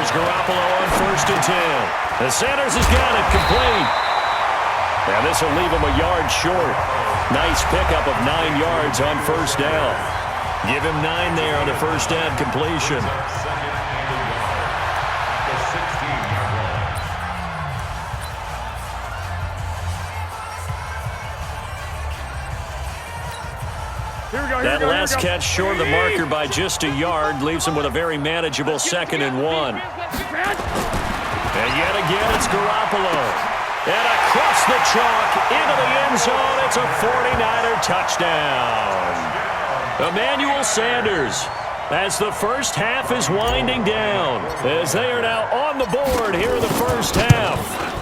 Here's Garoppolo on 1st and 10. And Sanders has got it complete. And this will leave him a yard short. Nice pickup of 9 yards on 1st down. Give him 9 there on the 1st down completion. That last catch short of the marker by just a yard leaves him with a very manageable 2nd and 1. And yet again, it's Garoppolo. And across the chalk into the end zone, it's a 49er touchdown. Emmanuel Sanders, as the first half is winding down, as they are now on the board here in the first half.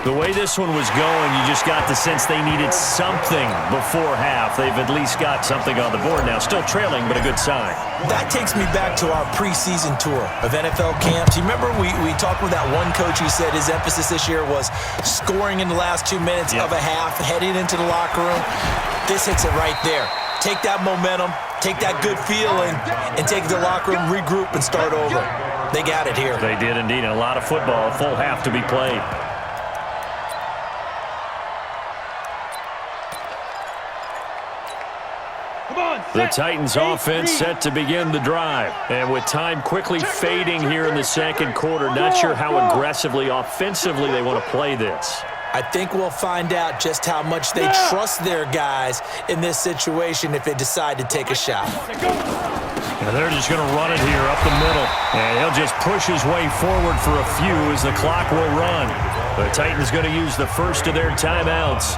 The way this one was going, you just got the sense they needed something before half. They've at least got something on the board now. Still trailing, but a good sign. That takes me back to our preseason tour of NFL camps. You remember we talked with that one coach who said his emphasis this year was scoring in the last 2 minutes of a half, heading into the locker room. This hits it right there. Take that momentum, take that good feeling, and take it to the locker room, regroup, and start over. They got it here. They did indeed. A lot of football, full half to be played. The Titans offense set to begin the drive. And with time quickly fading here in the 2nd quarter, not sure how aggressively, offensively they want to play this. I think we'll find out just how much they trust their guys in this situation if they decide to take a shot. And they're just going to run it here up the middle. And he'll just push his way forward for a few as the clock will run. The Titans going to use the first of their timeouts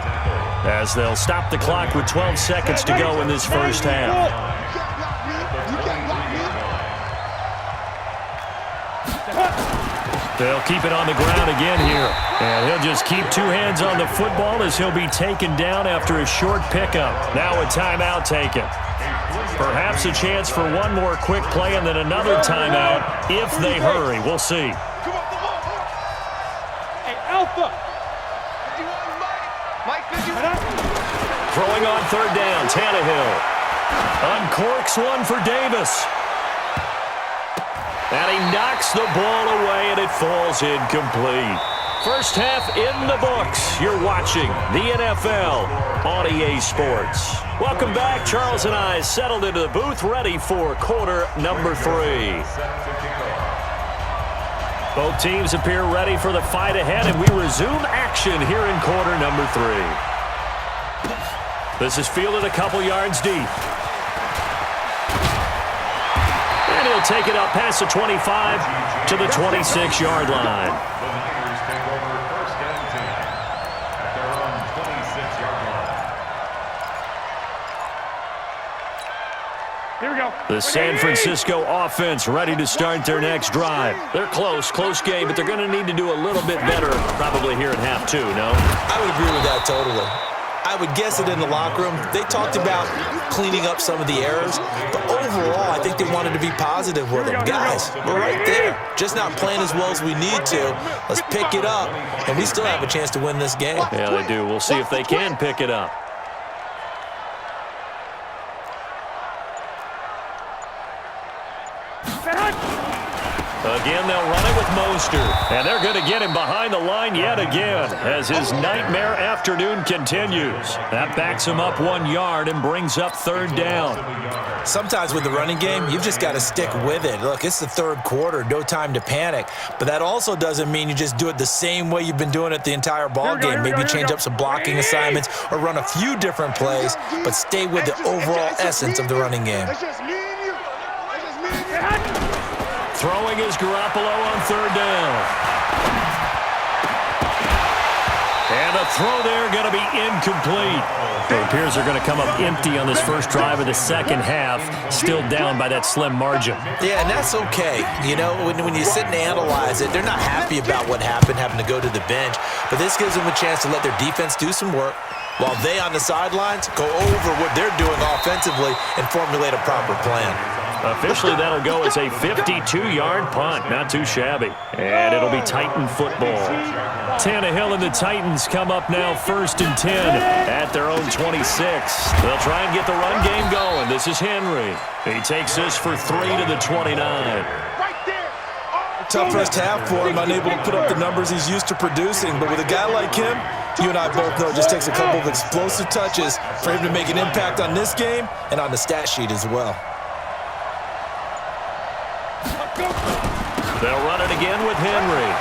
as they'll stop the clock with 12 seconds to go in this first half. They'll keep it on the ground again here. And he'll just keep 2 hands on the football as he'll be taken down after a short pickup. Now a timeout taken. Perhaps a chance for one more quick play and then another timeout if they hurry. We'll see. Hey, Alpha. Throwing on 3rd down, Tannehill. Uncorks one for Davis. And he knocks the ball away, and it falls incomplete. First half in the books. You're watching the NFL on EA Sports. Welcome back. Charles and I settled into the booth, ready for quarter number 3. Both teams appear ready for the fight ahead, and we resume action here in quarter number 3. This is fielded a couple yards deep. And he'll take it up past the 25 to the 26-yard line. Here we go. The San Francisco offense ready to start their next drive. They're close game, but they're going to need to do a little bit better probably here in half 2, no? I would agree with that totally. I would guess it in the locker room. They talked about cleaning up some of the errors, but overall, I think they wanted to be positive with them. Guys, we're right there. Just not playing as well as we need to. Let's pick it up, and we still have a chance to win this game. Yeah, they do. We'll see if they can pick it up. Again, they'll run it with Mostert. And they're going to get him behind the line yet again as his nightmare afternoon continues. That backs him up 1 yard and brings up 3rd down. Sometimes with the running game, you've just got to stick with it. Look, it's the 3rd quarter, no time to panic. But that also doesn't mean you just do it the same way you've been doing it the entire ball game. Maybe change up some blocking assignments or run a few different plays, but stay with the overall essence of the running game. Throwing is Garoppolo on 3rd down. And a throw there going to be incomplete. It appears they're going to come up empty on this first drive of the second half, still down by that slim margin. Yeah, and that's okay. You know, when you sit and analyze it, they're not happy about what happened, having to go to the bench. But this gives them a chance to let their defense do some work while they on the sidelines go over what they're doing offensively and formulate a proper plan. Officially, that'll go as a 52-yard punt. Not too shabby. And it'll be Titan football. Tannehill and the Titans come up now 1st and 10 at their own 26. They'll try and get the run game going. This is Henry. He takes this for 3 to the 29. Right there. tough first half for him, unable to put up the numbers he's used to producing. But with a guy like him, you and I both know it just takes a couple of explosive touches for him to make an impact on this game and on the stat sheet as well. They'll run it again with Henry.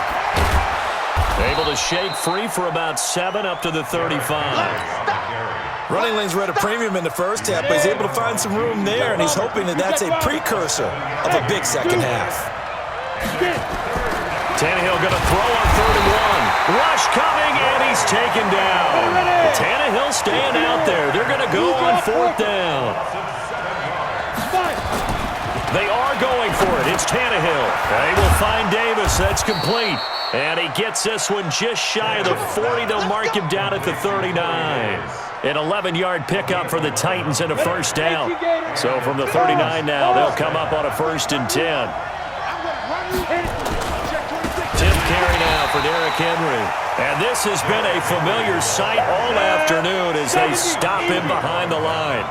Able to shake free for about 7 up to the 35. Running lanes were at a premium in the first half, but he's able to find some room there, and he's hoping that that's a precursor of a big second half. Tannehill going to throw on 31. Rush coming, and he's taken down. Tannehill staying out there. They're going to go on 4th down. They are going for it. It's Tannehill. They will find Davis. That's complete. And he gets this one just shy of the 40. They'll mark him down at the 39. An 11-yard pickup for the Titans and a first down. So from the 39 now, they'll come up on a 1st and 10. Tip carry now for Derrick Henry. And this has been a familiar sight all afternoon as they stop him behind the line.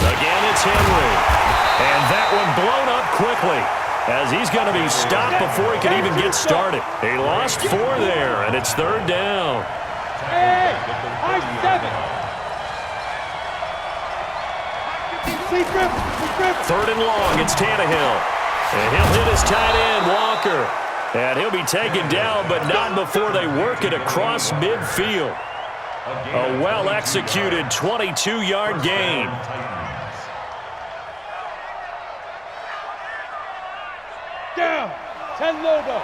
Again, it's Henry. And that one blown up quickly as he's going to be stopped before he can even get started. He lost 4 there, and it's 3rd down. Hey, I 7. 3rd and long, it's Tannehill. And he'll hit his tight end, Walker. And he'll be taken down, but not before they work it across midfield. A well-executed 22-yard gain. Down. 10 Lobo.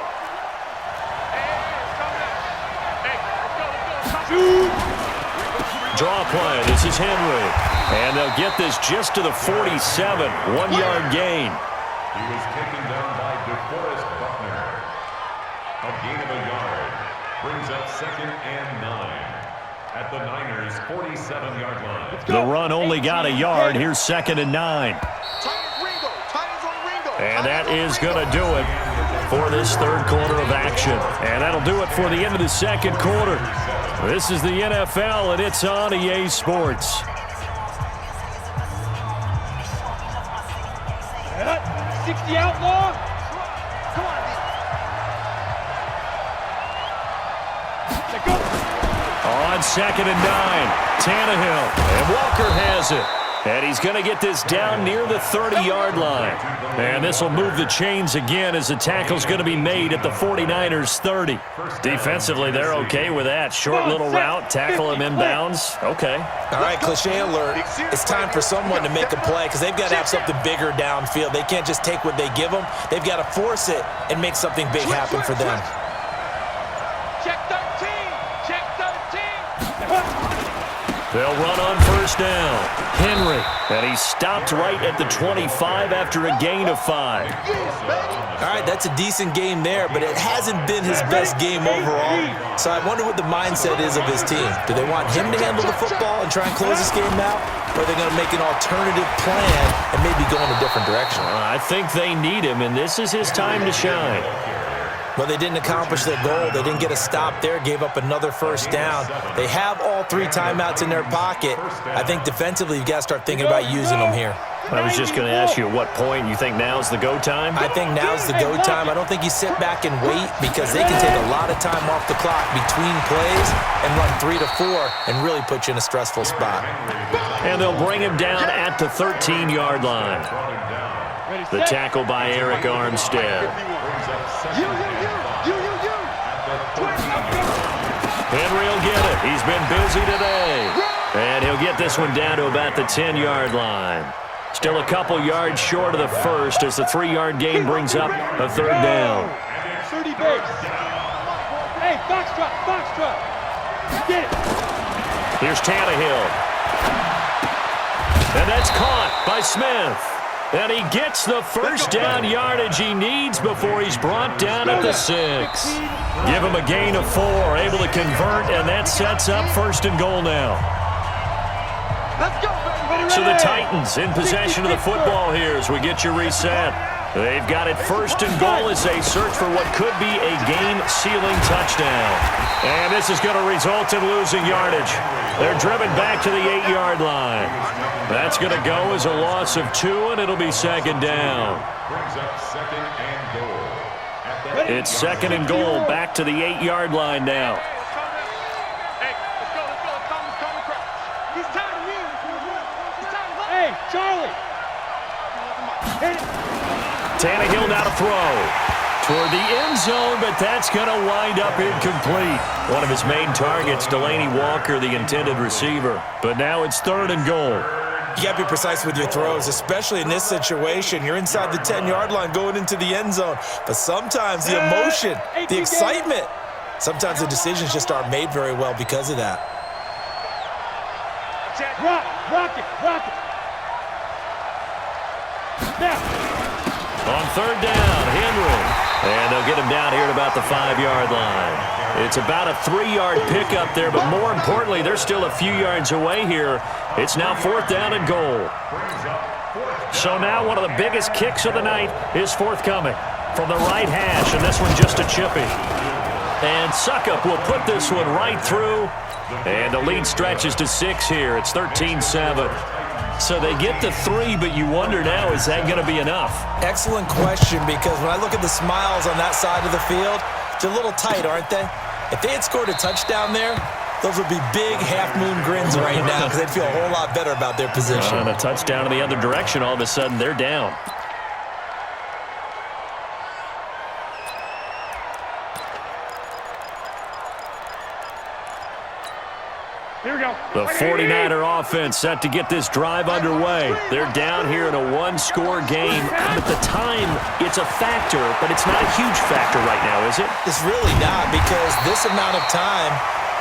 Draw play. This is Henry. And they'll get this just to the 47. 1-yard gain. He was taken down by DeForest Buckner. A gain of a yard. Brings up 2nd and 9. At the Niners' 47-yard line. The run only got a yard. Here's 2nd and 9. And that is going to do it for this 3rd quarter of action. And that'll do it for the end of the 2nd quarter. This is the NFL, and it's on EA Sports. Yeah, 60 outlaw. On 2nd and 9, Tannehill, and Walker has it. And he's going to get this down near the 30-yard line. And this will move the chains again as the tackle's going to be made at the 49ers' 30. Defensively, they're okay with that. Short little route, tackle him inbounds. Okay. All right, cliche alert. It's time for someone to make a play because they've got to have something bigger downfield. They can't just take what they give them. They've got to force it and make something big happen for them. Check 13. Check 13. They'll run on 1st down. Henry, and he's stopped right at the 25 after a gain of 5. All right, that's a decent game there, but it hasn't been his best game overall. So I wonder what the mindset is of his team. Do they want him to handle the football and try and close this game out? Or are they going to make an alternative plan and maybe go in a different direction? I think they need him, and this is his time to shine. Well, they didn't accomplish their goal. They didn't get a stop there, gave up another 1st down. They have all 3 timeouts in their pocket. I think defensively, you've got to start thinking about using them here. I was just going to ask you at what point you think now's the go time? I think now's the go time. I don't think you sit back and wait because they can take a lot of time off the clock between plays and run 3 to 4 and really put you in a stressful spot. And they'll bring him down at the 13-yard line. The tackle by Eric Armstead. Henry will get it. He's been busy today. And he'll get this one down to about the 10-yard line. Still a couple yards short of the 1st as the 3-yard gain brings up a 3rd down. 30 base. Hey, foxtrot. Get it. Here's Tannehill. And that's caught by Smith. And he gets the 1st down yardage he needs before he's brought down at the 6. Give him a gain of 4, able to convert, and that sets up 1st and goal now. Let's go, baby. So the Titans in possession of the football here as we get you reset. They've got it first and goal as they search for what could be a game-sealing touchdown. And this is going to result in losing yardage. They're driven back to the 8-yard line. That's going to go as a loss of 2, and it'll be second down. Brings up second and goal. It's second and goal back to the 8-yard line now. Hey, Charlie! Hit it! Tannehill now to throw toward the end zone, but that's going to wind up incomplete. One of his main targets, Delaney Walker, the intended receiver. But now it's third and goal. You got to be precise with your throws, especially in this situation. You're inside the 10-yard line going into the end zone. But sometimes the emotion, the excitement, sometimes the decisions just aren't made very well because of that. Rock it! Now! On third down, Henry. And they'll get him down here at about the 5-yard line. It's about a 3-yard pickup there, but more importantly, they're still a few yards away here. It's now fourth down and goal. So now one of the biggest kicks of the night is forthcoming from the right hash, and this one just a chippy. And Suckup will put this one right through, and the lead stretches to 6 here. It's 13-7. So they get the 3, but you wonder now, is that going to be enough? Excellent question, because when I look at the smiles on that side of the field, they're a little tight, aren't they? If they had scored a touchdown there, those would be big half-moon grins right now because they'd feel a whole lot better about their position. On a touchdown in the other direction, all of a sudden they're down. Here we go. The 49er offense set to get this drive underway. They're down here in a one-score game. At the time, it's a factor, but it's not a huge factor right now, is it? It's really not, because this amount of time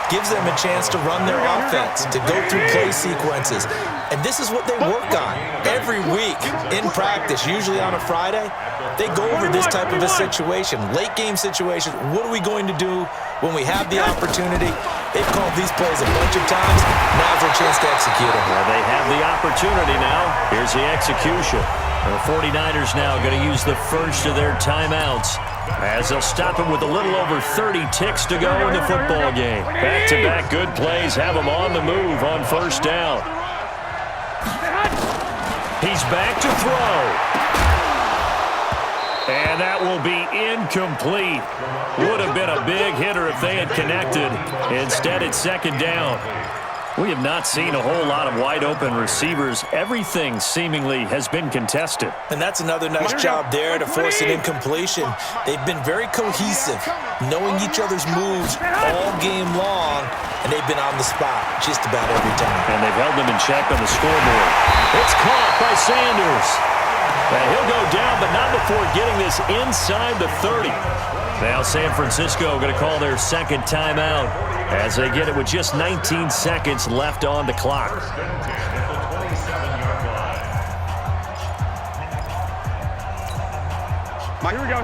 gives them a chance to run their offense, to go through play sequences. And this is what they work on every week in practice, usually on a Friday. They go over this type of a situation, late-game situation. What are we going to do when we have the opportunity? They've called these plays a bunch of times. Now's their chance to execute them. Well, they have the opportunity now. Here's the execution. The 49ers now going to use the first of their timeouts as they'll stop him with a little over 30 ticks to go in the football game. Back-to-back good plays have him on the move on first down. He's back to throw. And that will be incomplete. Would have been a big hitter if they had connected. Instead, it's second down. We have not seen a whole lot of wide-open receivers. Everything seemingly has been contested. And that's another nice job there to force an incompletion. They've been very cohesive, knowing each other's moves all game long, and they've been on the spot just about every time. And they've held them in check on the scoreboard. It's caught by Sanders. And he'll go down, but not before getting this inside the 30. Now San Francisco going to call their second timeout as they get it with just 19 seconds left on the clock. Here we go.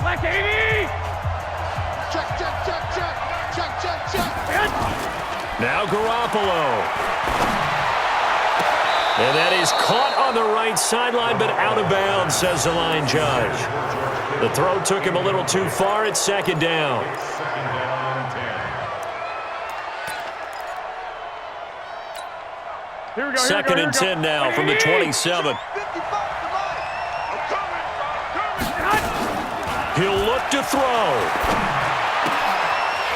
Black 80! Check. Now Garoppolo. And that is caught on the right sideline, but out of bounds, says the line judge. The throw took him a little too far. It's second down. Second and 10 now from the 27. He'll look to throw.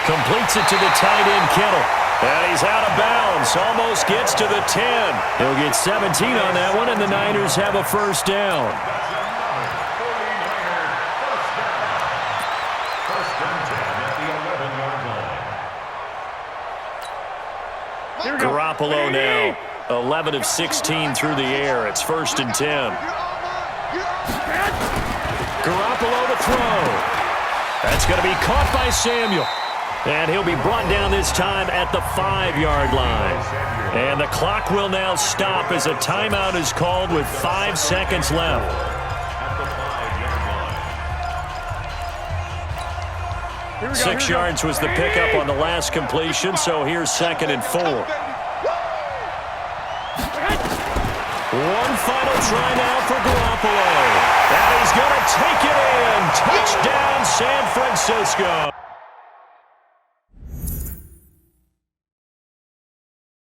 Completes it to the tight end, Kittle. And he's out of bounds. Almost gets to the 10. He'll get 17 on that one, and the Niners have a first down. Garoppolo now, 11 of 16 through the air. It's first and 10. Garoppolo to throw. That's going to be caught by Samuel. And he'll be brought down this time at the 5-yard line. And the clock will now stop as a timeout is called with 5 seconds left. Six yards was the pickup on the last completion, so here's second and 4. One final try now for Garoppolo. And he's going to take it in. Touchdown, San Francisco.